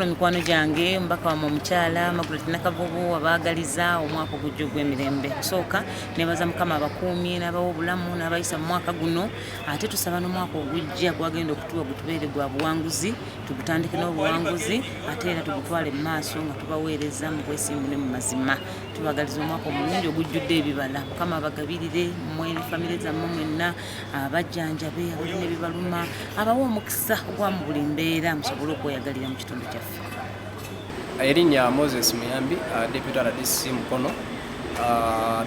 Mikwano gyange mbaka wa mukyala Margaret Nakavubu abaagaliza omwaka ogujja ogw'emirembe. Kusooka nebaza Mukama abakuumye n'abawa obulamu n'abayisa mu mwaka guno, ate tusaba n'omwaka ogujja gwagenda okutuwa gutubeere gwa buwanguzi, tugutandike n'obuwanguzi ate era tugutwale mu maaso nga tubaweereza mu bwesimbu ne mu mazima. Tubagaliza omwaka omulungi ogujjudde ebibala. Mukama abagabirire mmwe ne famire zammwe mwenna, abajjanjabe abalina ebibaluma, abawa omukisa ogwa mu buli mbeera musobole okweyagalira mu kitundu kyaffe. Erinnya Moses Muyambi, Deputy RDC Mukono.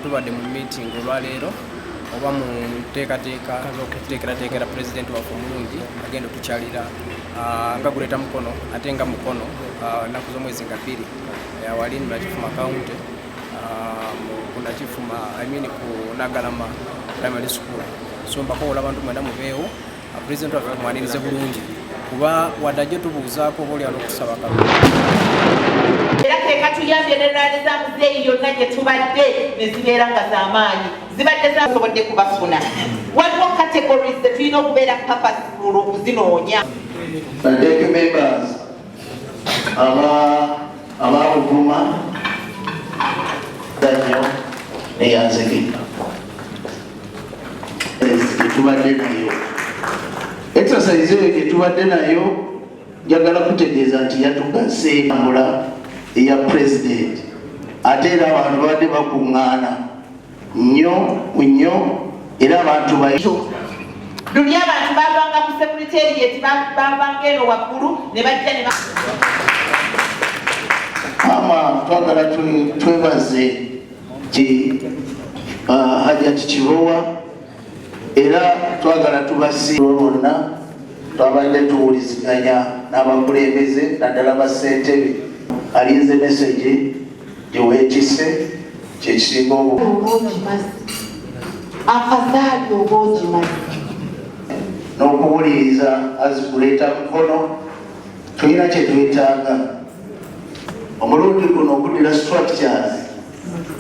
Tubadde mu meeting olwaleero oba mu nteekerateekera President waffe omulungi agenda okukyalira nga Guleta Mukono ate nga Mukono ennaku z'omwezi nga 2 awali Nakifuma County ku Nakifuma ku Nagalama Primary School. So mpakola abantu mwenda mubeewo President waffe tumwanirize bulungi kuba wadde tubuuzaako oba oli al'okusaba kalulu. Era teeka tuyambye n'enrwale za muzeeyi yonna gye tubadde ne zibeera nga z'amaanyi zibadde zasobodde kubafuna. Waliwo categories ze tulina okubeera purposeful okuzinoonya. Badeke members ababuguma danyo neyanzekeka tubadde nayo exercise eyo gye tubadde nayo njagala kutegeeza nti yatugase entambula eya president ate era abantu babadde bakuŋŋaana nnyo era abantu luli abantu bavanga mu secretariat bavanga eno waggulu ne bajja ne twagala twebaze Hajati Kibowa era twagala tubasiima bonna twabadde tuwuliziganya n'abakulembeze naddala ba ssentebe alinze message gye weetisse kyekisinga afadhali oboogi mazzi n'okuwuliriza Guleta Mukono tulina kye twetaaga omulundi guno okuddira structures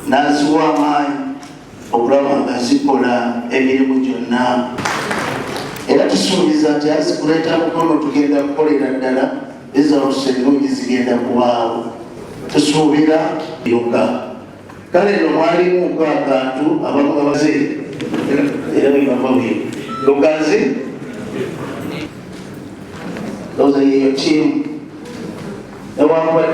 n'aziwa amaanyi okulaba nga zikola emirimu gyonna era tusuubiza nti Guleta Mukono tugenda kukolera ddala ezalusa ennungi zigenda kubaawo tusuubira yoka kale eno mwalimu akantu abamu babaze era bwebavabwe lugazi loza yeyo tiimu ewamba bwe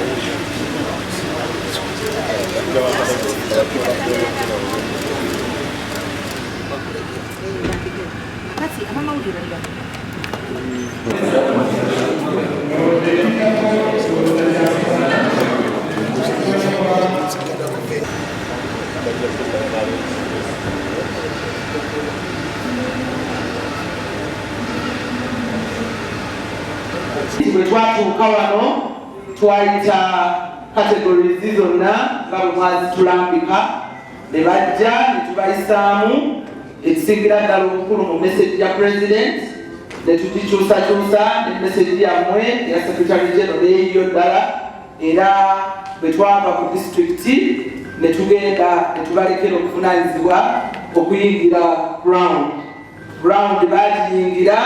twatuuka wano twayita categories zonna nga bwe mwazitulambika ne bajja ne tubayisaamu ekisingira ddala obukulu mu message ya president ne tugikyusakyusa ne message yammwe eya secretary general eyiyo ddala era bwe twava ku district ne tugenda ne tubalekera okuvunaanyizibwa okuyingira ground bagiyingira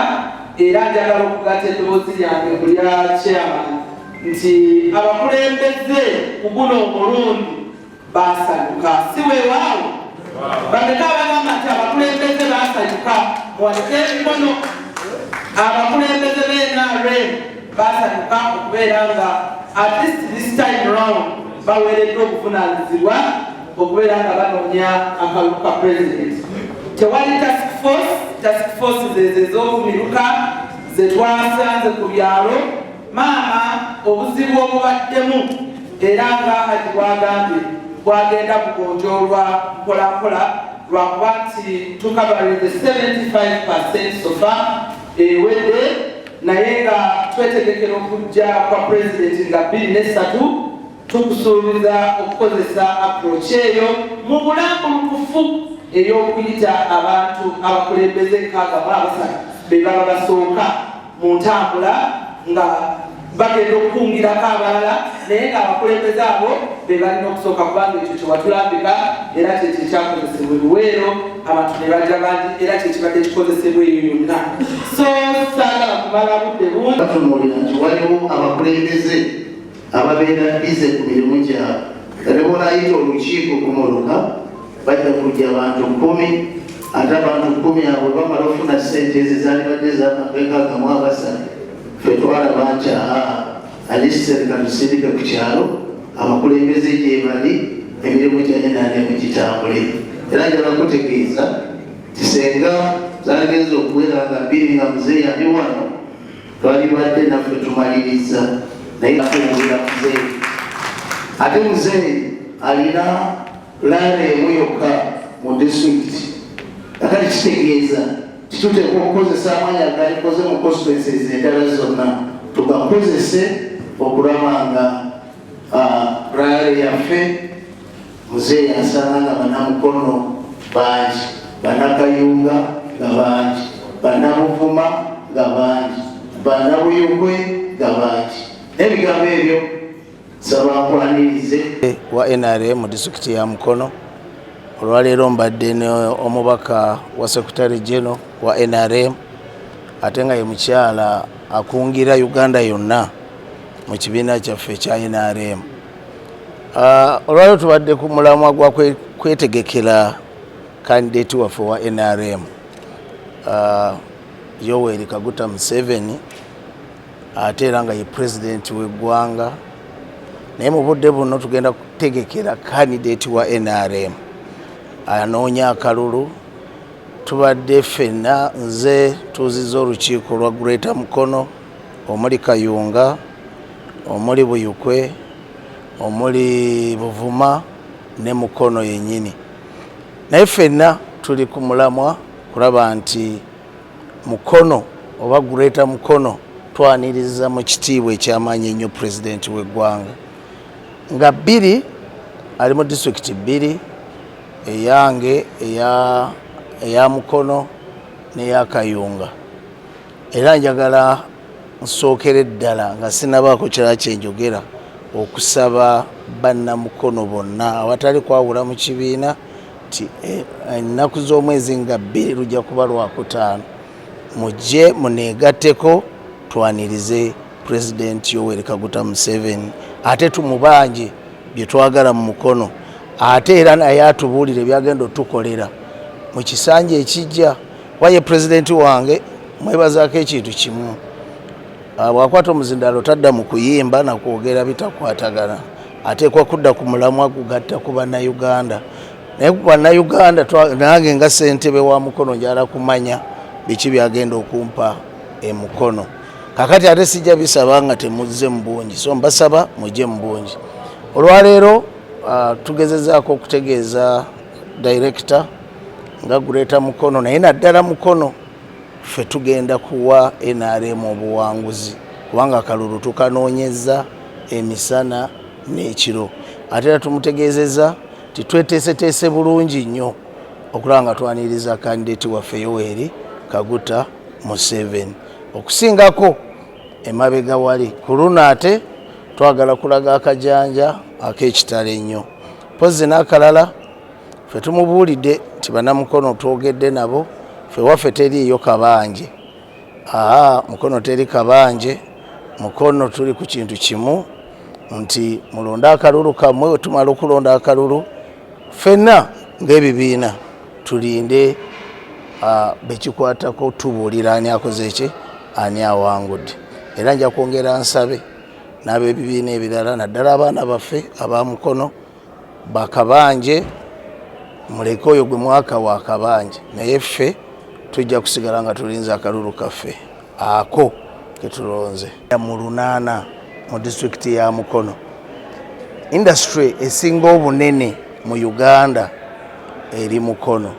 era njagala okugata eddoboozi lyange ku lya chairman nti abakulembeze ku guno omulundi baasanyuka si weewaawo bameka abagamba nti abakulembeze baasanyuka muwanike emikono abakulembeze b'NRM baasanyuka okubeera nga at least this time round baweereddwa obuvunaanyizibwa okubeera nga banoonya akalulu ka president. Tewali task force ez'obumiruka ze twasanze ku byalo maama obuzibu obubaddemu era nga Haji bwagambye bwagenda kugonjoolwa mpolampola lwakuba nti tukabalire 75% sofa ewedde naye nga twetegekera okujja kwa president nga 2003 tukusuubiza okukozesa approach eyo mu bulambulukufu ey'okuyita abantu abakulembeze 63 be baba basooka mu ntambula nga bagenda okukungirako abalala naye ng'abakulembeze abo be balina okusooka kubanga ekyo kyewatulambika era kyekyo ekyakozesebwa ebiweero abantu ne bajja bangi era kyekibadde kikozesebwa eyo yonna so saagala kumala budde bungi batunuulira nti waliwo abakulembeze ababeera bize ku mirimu gyabwe ne bonayita olukiiko kumuluka bajja kujja abantu 10 ate abantu 10 abo bamala ofuna ssente ezizaalibadde z'amateeka agamu abasatu ffe twalaba nti alisereka tusindike ku kyalo abakulembeze gye bali emirimu gya NRM gitambule era njala kutegeeza ti senga zagenza okuwera nga 2 nga muzeeyi ali wano twalibadde naffe tumaliriza naye akuwulira muzeeyi ate muzeeyi alina laana emu yokka mu disitulikiti akali kitegeeza tituteekwa okukozesa amaanyi agalikoze mu constituencies endala zonna tugakozese okulaba nga laale yaffe muzeeyi asanga nga bannamukono bangi bannakayunga nga bangi bannabuvuma nga bangi bannabuyugwe nga bangi n'ebigambo ebyo saba nkwanirize wa NRM mu disitulikiti ya Mukono. Olwaleero mbadde omubaka wa Secretary General wa NRM ate nga ye mukyala akungira Uganda yonna mu kibiina kyaffe kya NRM. Olwaleero tubadde ku mulamwa gwa kwetegekera candidate waffe wa NRM Yoweri Kaguta Museveni ate era nga ye president w'eggwanga naye mu budde buno tugenda kutegekera candidate wa NRM anoonya akalulu. Tubadde ffenna nze tuuzizza olukiiko lwa Greater Mukono omuli Kayunga omuli Buyukwe omuli Buvuma ne Mukono yennyini naye ffenna tuli ku mulamwa kulaba nti Mukono oba Greater Mukono twaniriza mu kitiibwa ekyamaanyi ennyo pulezidenti w'eggwanga nga 2 ali mu disitulikiti 2 eyange eya Mukono n'eya Kayunga era njagala nsookere ddala nga sinabaako kirala kyenjogera okusaba bannamukono bonna awatali kwawula mu kibiina ti ennaku z'omwezi nga 2 lujja kuba Lwakutaano mujje muneegatteko twanirize Pulezidenti Yoweri Kaguta Museveni ate tumubanje bye twagala mu Mukono ate era naye atubuulire byagenda otukolera mu kisanja ekijja. Waye pulezidenti wange mwebazaako ekintu kimu bwakwata omuzindalo tadda mu kuyimba nakwogera bitakwatagana ateekwa kudda ku mulamwa gugatta ku bannayuganda naye ku bannayuganda nange nga ssentebe wa Mukono njala kumanya biki byagenda okumpa Mukono kakati ate sijja bisaba nga temuzze mu bungi so mbasaba mujje mu bungi. Olwaleero tugezezaako okutegeeza director nga Greater Mukono naye naddala Mukono ffe tugenda kuwa NRM obuwanguzi kubanga akalulu tukanoonyeza emisana n'ekiro ate era tumutegeezeza titweteeseteese bulungi nnyo okulaba nga twaniriza kandidati waffe Yoweri Kaguta Museveni okusingako emabega wali ku luno ate twagala kulaga akajanja ak'ekitalo ennyo pozi n'akalala ffe tumubuulidde nti bannamukono twogedde nabo ffe waffe teriiyo kabanje Mukono teri kabanje Mukono tuli ku kintu kimu nti mulonda akalulu kammwe wetumala okulonda akalulu ffenna ng'ebibiina tulinde bekikwatako tubuulira ani akoze ki ani awangudde era nja kwongera nsabe n'ab'ebibiina ebirala naddala abaana baffe aba Mukono bakabanje muleke oyo gwe mwaka wa kabanje naye ffe tujja kusigala nga tulinza akalulu kaffe ako ketulonze mu Lunaana mu disitulikiti ya Mukono. Industry esinga obunene mu Uganda eri Mukono.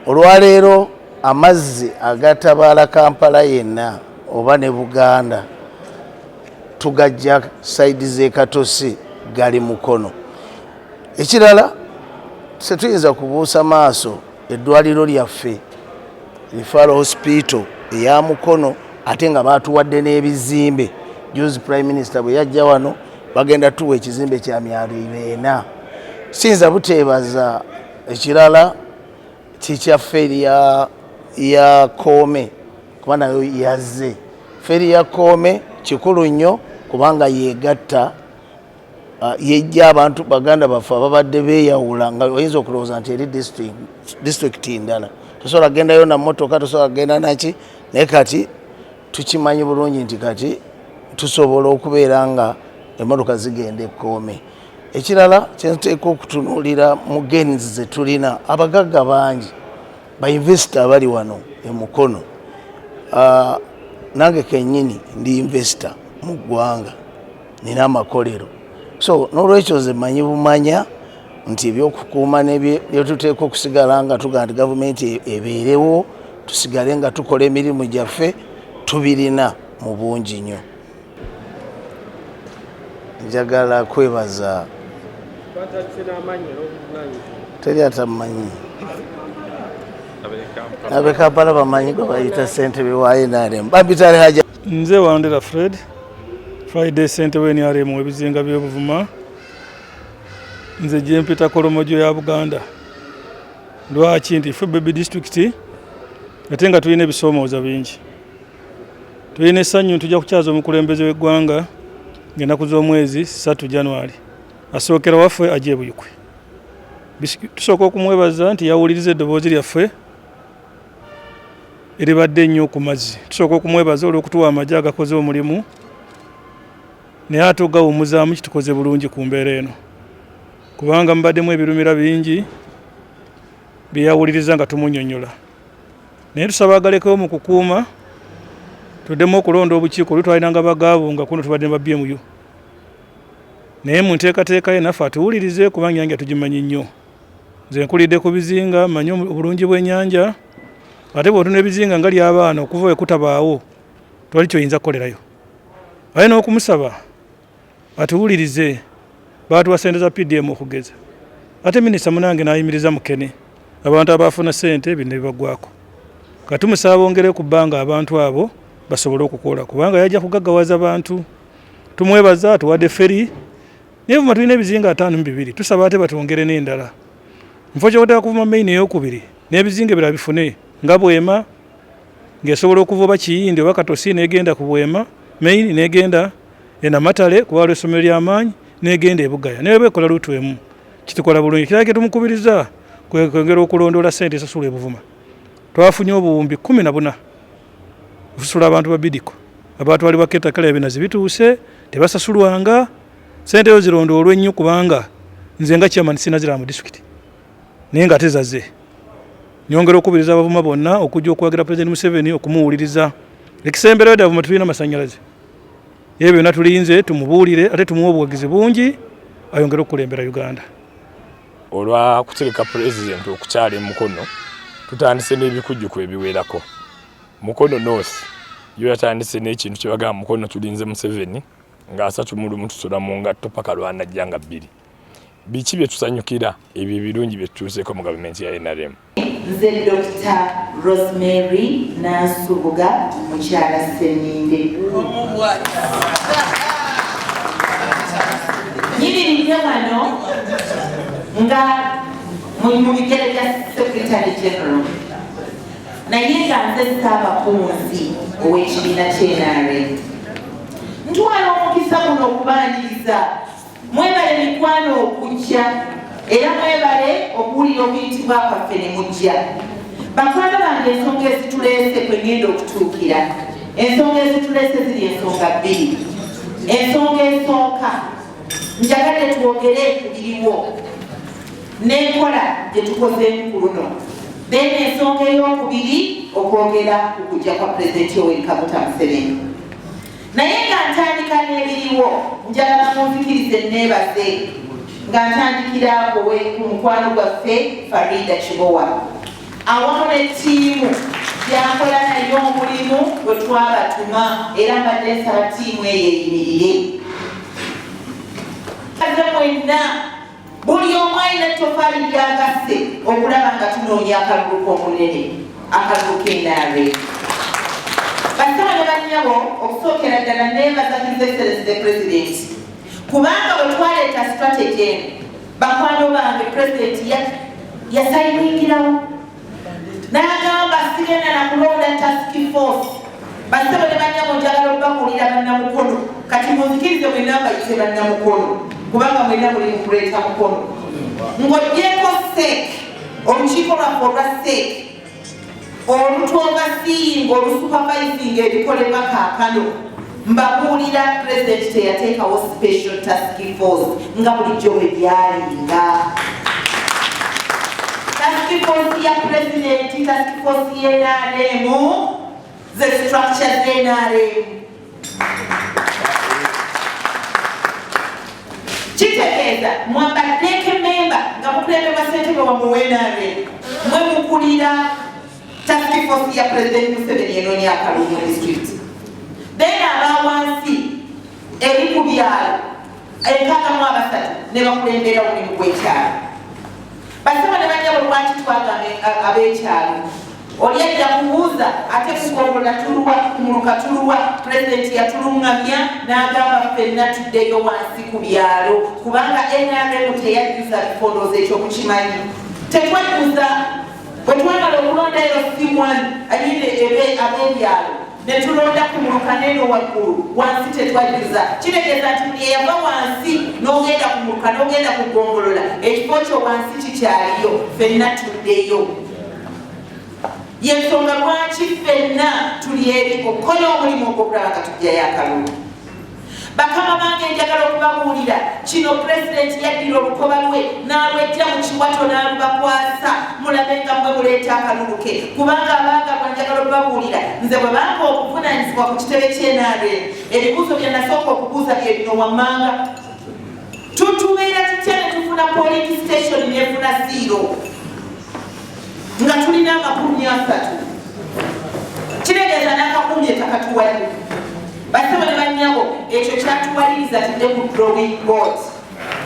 Olwaleero amazzi agatabaala Kampala yenna oba ne Buganda tugajja saidi z'ekatosi gali Mukono. Ekirala setuyinza kubuusa maaso eddwaliro lyaffe Referral Hospital eya Mukono ate nga baatuwadde n'ebizimbe juzi prime minister bwe yajja wano bagenda tuwa ekizimbe kya myalo 4 sinza buteebaza ekirala kikya feri ya Koome kuba nayo yazze feri ya Koome kikulu nnyo kubanga yegatta yejja abantu baganda bafa babadde beeyawula nga oyinza okulowooza nti eri district ndala tosobola gendayo na motoka tosobola genda naki naye kati tukimanyi bulungi nti kati tusobola okubeera nga emmotoka zigenda Koome. Ekirala kyenteeka okutunuulira mu gains ze tulina abagagga bangi bainvesita abali wano emukono. Nange kennyini ndi investor mu ggwanga nina amakolero so n'olwekyo ze manyi bumanya nti ebyokukuuma nebyetuteeka okusigala nga tugaa nti gavumenti ebeerewo tusigale nga tukola emirimu gyaffe tubirina mu bungi nnyo. Njagala kwebaza teri atamanyi abe Kampala bamanyi gwe bayita ssentebe wa NRM Babitale Haja. Nze Wandera Fred Friday ssentebe wa NRM ebizinga by'Obuvuma. Nze Jempita Kolomojo ya Buganda. Lwaki nti ffe Baby District ate nga tulina ebisoomooza bingi. Tulina essanyu tujja kukyaza omukulembeze w'eggwanga ng'ennaku z'omwezi 3 January. Asookera waffe ajje Buyukwe. Tusooka okumwebaza nti yawuliriza eddoboozi lyaffe eribadde nnyo ku mazzi. Tusooka okumwebaza olw'okutuwa amagye agakoze omulimu naye ate ogawummuzaamu kitukoze bulungi ku mbeera eno kubanga mubaddemu ebirumira bingi bye yawuliriza nga tumunnyonnyola. Naye tusaba agalekewo mu kukuuma tuddemu okulonda obukiiko olutwalinanga bagaabo nga kuno tubadde ba BMU. Naye mu nteekateeka ye naffe atuwulirize kubanga ennyanja tugimanyi nnyo. Nze nkulidde ku bizinga manyi obulungi bw'ennyanja ate bw'otuna ebizinga nga ly'abaana okuva we kutabaawo twali kyoyinza kukolerayo. Aye n'okumusaba atuwulirize baatuwa ssente za PDM okugeza. Ate minisita munange n'ayimiriza mukene abantu abaafuna ssente bino bibaggwako. Katumusaba bongere ku bbanga abantu abo basobole okukola kubanga yajja kugaggawaza abantu. Tumwebaza atuwadde feri naye Buvuma tulina ebizinga 52 tusaba ate batwongere n'endala. Mufo ky'otaka kuvuma main ey'okubiri n'ebizinga ebirala bifune nga Bwema ng'esobola okuvuba Kiyindi oba Katosi n'egenda ku Bwema main n'egenda e Namatale kuba essomero ly'amaanyi n'egenda e Bugaya naye beekola luutu emu kitukola bulungi. Ekirala kye tumukubiriza kwongera okulondoola ssente esasula e Buvuma. Twafunye obuwumbi 14 busula abantu ba Bidiko abatwalibwa Ketakala ebinazi bituuse tebasasulwanga ssente ezo zirondoolwe nnyo kubanga nze nga chairman sinazira mu district naye nga tezaze. Nyongera okubiriza Abavuma bonna okujja okwagira President Museveni okumuwuliriza. Ekisemberayo ddala Buvuma tulina amasannyalaze ebyo byonna tulinze tumubuulire ate tumuwa obuwagizi bungi ayongere okukulembera Uganda. Olwa kutereka President okukyala Mukono tutandise n'ebikujjuko ebiwerako. Mukono North yo yatandise n'ekintu kye bagamba Mukono tulinze Museveni nga 3 mu lumu tusula mu ngatto paka lwanajjanga 2. Biki bye tusanyukira ebyo ebirungi bye tutuuseeko mu gavumenti ya NRM. Nze Dr. Rosemary Nansubuga mukyala Sseninde. Nyimiridde wano nga mu bigere bya Secretary General naye nga nze Ssaabakunzi ow'ekibiina ky'NRM. Ntwala omukisa guno okubaaniriza mwebale mikwano okujja era mwebale okuwulira okuyitibwa kwaffe ne mujja. Bakwano bange ensonga ezituleese kwe ngenda okutuukira. Ensonga ezituleese ziri ensonga 2. Ensonga esooka njagadde twogere kubiriwo n'enkola gye tukozeemu ku luno. Then ensonga ey'okubiri okwogera ku kujja kwa Pulezidenti Yoweri Kaguta Museveni. Naye nga ntandika n'ebiriwo njagala munzikirize neebaze nga ntandikira ku mukwano gwaffe Farida Kibowa awamu n'ettiimu gyakola naye omulimu gwe twabatuma era mbadde nsaba ttiimu eyo eyimirire. Kaze mwenna buli omu alina ettofaali lyagasse okulaba nga tunoonya akalulu k'omunene akalulu k'NRM. basaba ne bannyabo okusookera ddala neebaza His Excellency the President kubanga bwe twaleeta strategy eno bakwano bange President yasayiningirawo n'agamba sigenda na kulonda task force basaba ne bannyabo njagala okubabuulira bannamukono kati muzikirize mwenna mbayite bannamukono kubanga mwenna muli mu kuleeta mukono ng'oggyeko sek olukiiko lwaffe olwa sek olutuovasinga olusupervising ebikolebwa kaakano mbabuulira President teyateekawo special task force nga bulijjo bwe byalinga task force ya President task force y'NRM the structure z'NRM kitegeeza mwambaddeko memba nga mukulembebwa ssentebe wammwe w'NRM mwe mukulira task force ya President Museveni enonya akalulu district then abawansi eri ku byalo 63 ne bakulembera omulimu gw'ekyalo basaba ne bannyabo lwaki twagambe ab'ekyalo oli ajja kubuuza ate kugombola tuluwa kumuluka tuluwa President yatulungamya n'agamba ffenna tuddeyo wansi ku byalo kubanga NRM teyajjuza bifondoozo ekyokukimanyi tetwajjuza bwe twagala okulonda LC1 ayinde ab'ebyalo ne tulonda kumuluka neno waggulu wansi tetwajjuza kitegeeza nti buli eyava wansi n'ogenda kumuluka n'ogenda kugombolola ekifo kyo wansi kikyaliyo ffenna tuddeyo yensonga lwaki ffenna tuli eri okukola omulimu ogw'okulaba nga tujjayo akalulu bakama bange njagala okubabuulira kino President yaddira olukoba lwe n'alwejja mu kiwato n'alubakwasa mulabe nga mwe muleeta akalulu ke kubanga abaagalwa njagala okubabuulira nze bwe bampa okuvunaanyizibwa ku kitebe ky'NRM ebibuuzo bye nasooka okubuuza bye bino wammanga tutubeera tutya ne tufuna polling station nefuna 0 nga tulina amakumi 3 kiregeeza n'akakumi etakatuwali basaba ne bannyabo ekyo kyatuwaliriza tudde ku drawing board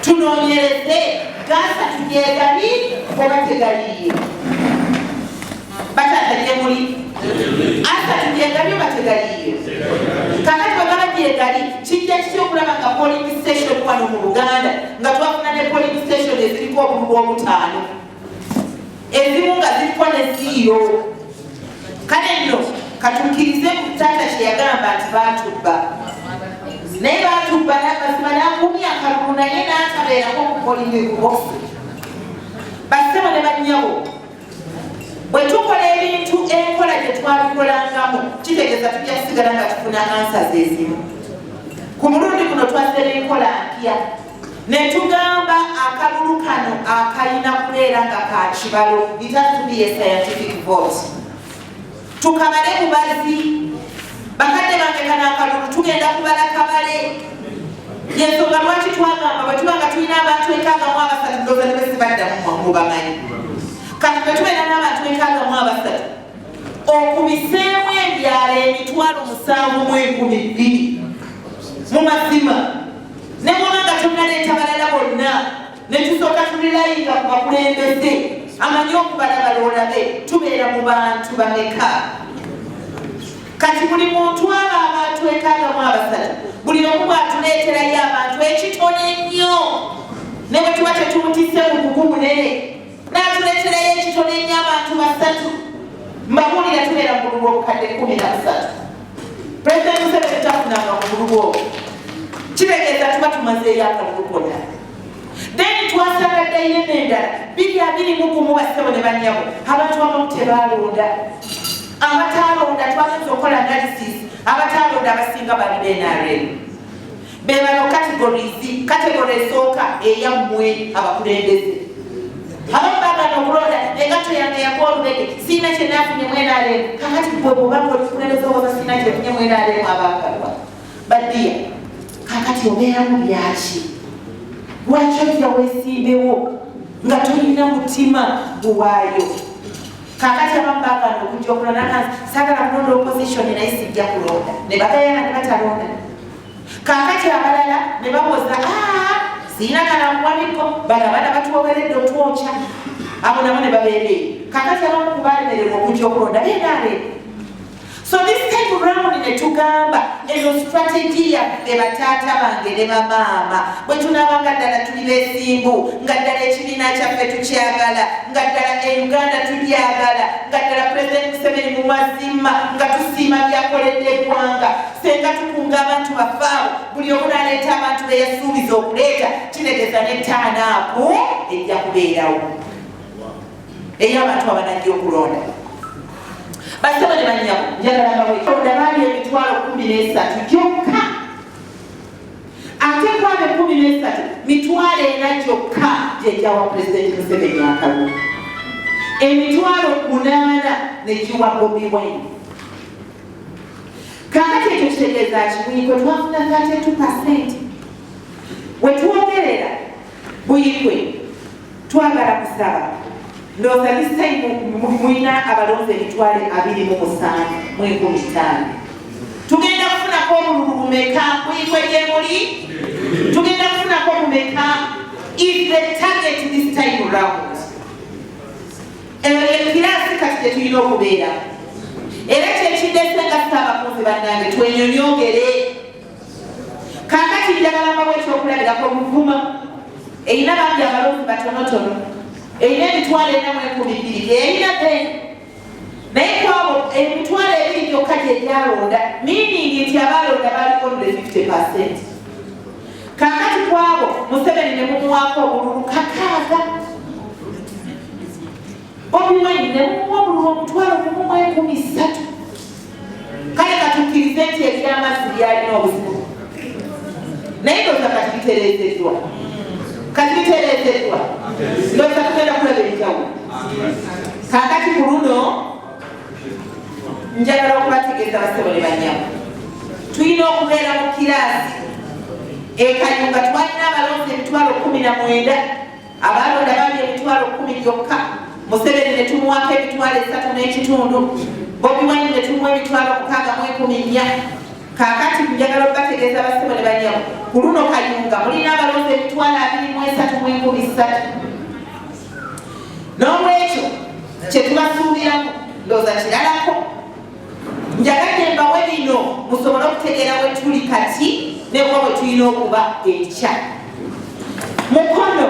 tunoonyereze gasa tujegali oba tegaliye batataje muli asa tujegali oba tegaliye kakati bagaba jegali kijja kityo okulaba nga polling station wano mu Buganda nga twafuna ne polling station eziriko obululu 5 ezimu nga ziriko ne 0 kale nno katukirize mutata kyeyagamba nti baatubba naye baatubba n'amazima n'akumi akalulu naye n'atabeerako kukolingekubo basebo ne bannyabo bwe tukola ebintu enkola gye twabikolangamu kitegeeza tujja kusigala nga tufuna answers ezimu ku mulundi guno twazze n'enkola mpya ne tugamba akalulu kano akalina kubeera nga ka kibalo it has to be a scientific vote tukabale mubazi bakadde bange kana akalulu tugenda kubala kabale yensonga lwaki twagamba bwe tuba nga tulina abantu 63 ndowooza ne besibaddamu mubamanyi kati bwe tubeera n'abantu 63 okubiseemu ebyalo emitwalo 7,200 mu mazima ne muba nga tunaleeta balala bonna ne tusooka tulilayinga ku bakulembeze amanyi okubalabala olabe tubeera mu bantu bameka kati buli muntu aba abantu 63 buli omu bwatuleeterayo abantu ekitone nnyo ne bwe tuba tetumutisse mu bugu munene n'atuleeterayo ekitone nnyo abantu 3 mbabuulira tubeera mu bulubu obukadde 13 President Museveni tafunanga mu bulubu obwo kiregeeza tuba tumazeeyo akalulu konna then twasanga ddayiro endala 221 basebo ne bannyabo abantu abamu tebaalonda abataalonda twagenza okukola analysis abataalonda abasinga bali b'NRM be bano kategori esooka eyammwe abakulembeze abamu baagana okulonda engato yange yaga olulege siina kye naafunye mu NRM kakati bwe bwobanga olikulembeze oba siina kyefunye mu NRM abaagalwa baddiya kakati obeeramu byaki lwaki ojja weesimbewo nga tolina mutima guwaayo kakati abamu baagana okujja okulonda saagala kulonda opposition naye sijja kulonda ne bagayana ne batalonda kakati abalala ne bawoza siina kanakuwaniko balabana batuwoweredde otwokya abo nabo ne babeereyo kakati abamu kubalemererwa okujja okulonda beenaale So this time around netugamba eno strategy ya batata bange ne bamama bwe tunabanga ddala tuli besimbu nga ddala ekibiina kyaffe tukyagala nga ddala Uganda tulyagala nga ddala President Museveni mu mazima nga tusiima byakoledde eggwanga senga tukunga abantu bafaawo buli omu n'aleeta abantu be yasuubiza okuleeta kinegeeza ne taanaapu ejja kubeerawo ey'abantu abanajja okulonda basaba ne banyabo njagala mbaweekonda baali emitwalo 13 gyokka ate kwabe 13 mitwalo 4 gyokka gyejjawa Pulezidenti Museveni akalulu emitwalo 8 ne giwa Bobi Wine kakati ekyo kitegeeza ki bwe twafuna 32% we twogerera buyikwe twagala kusaba ndowooza this time mulina abalonzi emitwalo 27 mu 15 tugenda kufunako obululu bumeka buyikwe gye muli tugenda kufunako bumeka is the target this time around ekiraasi kati gye tulina okubeera era kyekindese nga saabakunzi bannange twenyonyogere kakati njagala mbawo ekyokulabirako Buvuma erina bangi abalonzi batonotono erina emitwalo 4,200 erina naye kwabo emitwalo 2 gyokka gye gyalonda meaning nti abalonda baliko 50%. Kakati kwabo Museveni ne mumuwaako obululu 6 Bobi Wine ne mumuwa obululu omutwalo 13 kale katukkirize nti ebyamazzi byalina obuzibu naye ndowooza kati bitereezeddwa ndowooza tugenda kulaba enjawulo kakati ku luno njagala okubategeeza basebo ne banyabo tulina okubeera mu kiraasi ekayunga twalina abalonzi emitwalo 19 abalonda bali emitwalo 10 gyokka Museveni ne tumuwaako emitwalo 3.5 Bobi Wine ne tumuwa emitwalo 6.4 kakati njagala okubategeeza basebo ne banyabo ku luno kayunga mulina abalonzi emitwalo 23.3 n'olwekyo kyetubasuubiramu ndowooza kiralako njagadde mbawe bino musobole okutegeera we tuli kati nebwa bwe tulina okuba enkya mukono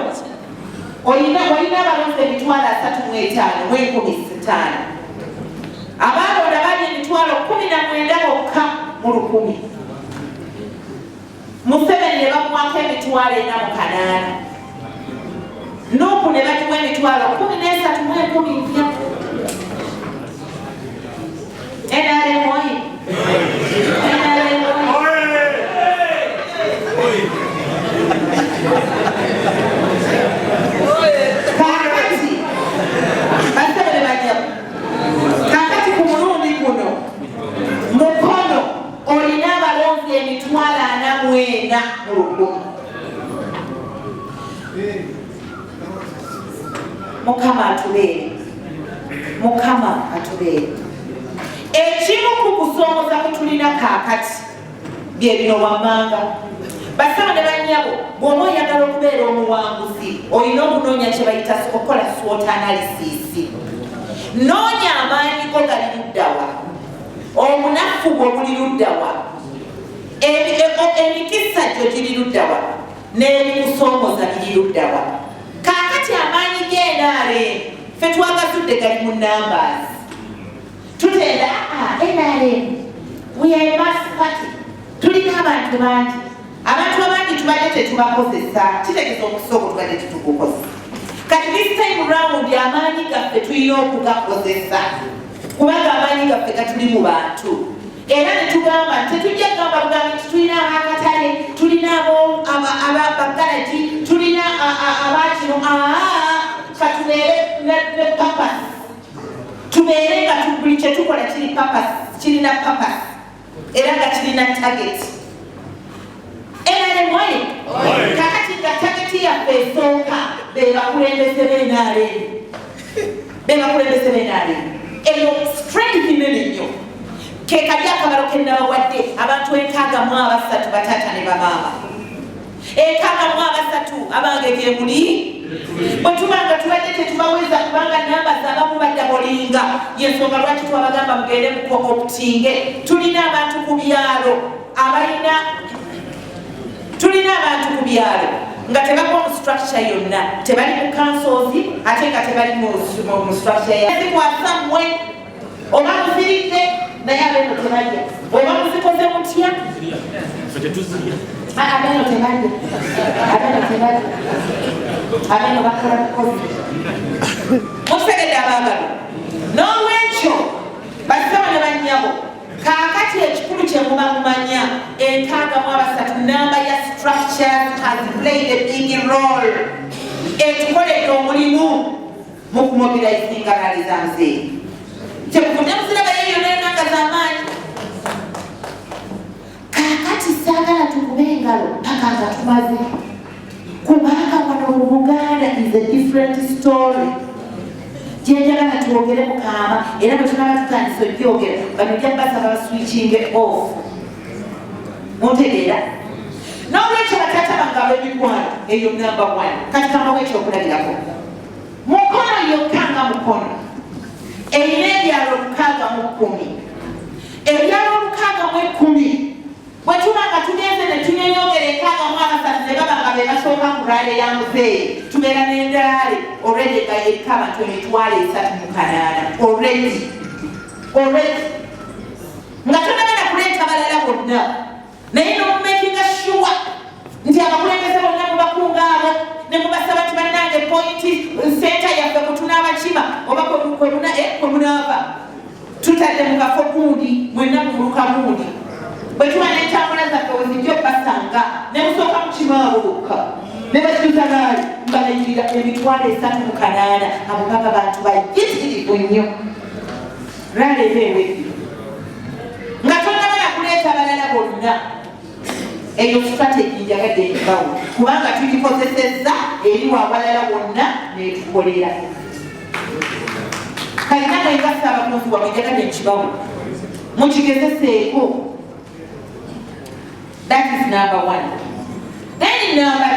walina abalonzi emitwalo 35.5 abalonda bali emitwalo 19 bokka mu 1,000 Museveni ne bamuwaako emitwalo 48 Nuupu ne batuwa emitwalo 13.4 NRM oyi kakati ku mulundi guno mukono olina abalonzi emitwalo 44 mu 1,000 Mukama atubeere ekimu ku kusoomoza kutulina kakati bye bino wammanga basaba ne bannyabo bw'oba oyagala okubeera omuwanguzi olina okunoonya kye bayita okola SWOT analysis noonya amaanyi go gali luddawa omunafu gwo buli luddawa emikisa gyo giri luddawa n'ebikusoomoza biri luddawa kakati amaanyi g'enaare ffe twagasudde gali mu numbers tutenda NRM we are a mass party tulina abantu bangi abangi tubadde tetubakozesa kitegeeza okusooka tubadde tetukukozesa kati this time round amaanyi gaffe tulina okugakozesa kubanga amaanyi gaffe gatuli mu bantu era ne tugamba tetujja kugamba bugambi tulina abakatale tulina abagalaji tulina abakino katubeere ne papas tubeere nga buli kye tukola kiri papas kirina papas era nga kirina target NRM oye kakati nga target yaffe esooka bebakulembeze b'NRM eyo strength nene nnyo kekali akabalo kennabawadde abantu 603 bataata ne bamaama 603 abange gye muli bwe tubanga tubadde tetubaweza kubanga namba z'abamu badda bolinga yensonga lwaki twabagamba mugende muko-optinge. Tulina abantu ku byalo nga tebakuwa mu structure yonna, tebali mu councils ate nga tebali mu structure yazikwasa mmwe oba muziridde naye abeeno tebalya oba muzikoze mutya abeeno tebalya abeeno bakola bukozi mutegedde abaagalwa. N'olwekyo basaba ne bannyabo kaakati ekikulu kye muba mumanya 63 namba ya structure has played a big role etukoledde omulimu mu kumobilizinga rali za Muzeeyi. Kyekuvudde muzirabayo yonenanga z'amaanyi. Kaakati saagala tukube engalo paka nga tumaze kubanga wano mu Buganda is a different story. Gyenjagala twogere mukaama era bwe tunaba tutandisa ogyogera bano ojja basaba baswitching off. Muntegeera? N'olwekyo bataata bange ab'emikwano eyo namba 1 kati kambawo ekyokulabirako. Mukono yokka nga mukono erina ebyalo 610. Ebyalo 610 bwe tuba nga tugenze ne tunyonyogera 630 ne baba nga be basooka ku raale ya Muzeeyi tubeera n'endaale already nga eriko abantu 338 already nga tonabana kuleeta balala bonna naye n'omumakinga sure nti abakulembeze bonna mubakunga abo ne mubasaba nti bannange pointi senta yaffe kutunaabakima oba kwemunaava tutadde mu kafo gundi mwenna mumuluka gundi bwe tuba n'entambula zaffe wezijja obbasanga ne musooka mukimaabo bokka ne bakiuza naali mbalayirira 338 abo baba bantu bayitirivu nnyo raala eba ewedde nga tonabala kuleeta abalala bonna. Eyo strategy njagadde enyibawo kubanga tugikozesezza eri wabalala bonna netukolera. Kalina mwegasa abakunzibwa mwenjagadde enkibawo mukigezeseeko. That is number 1. Then number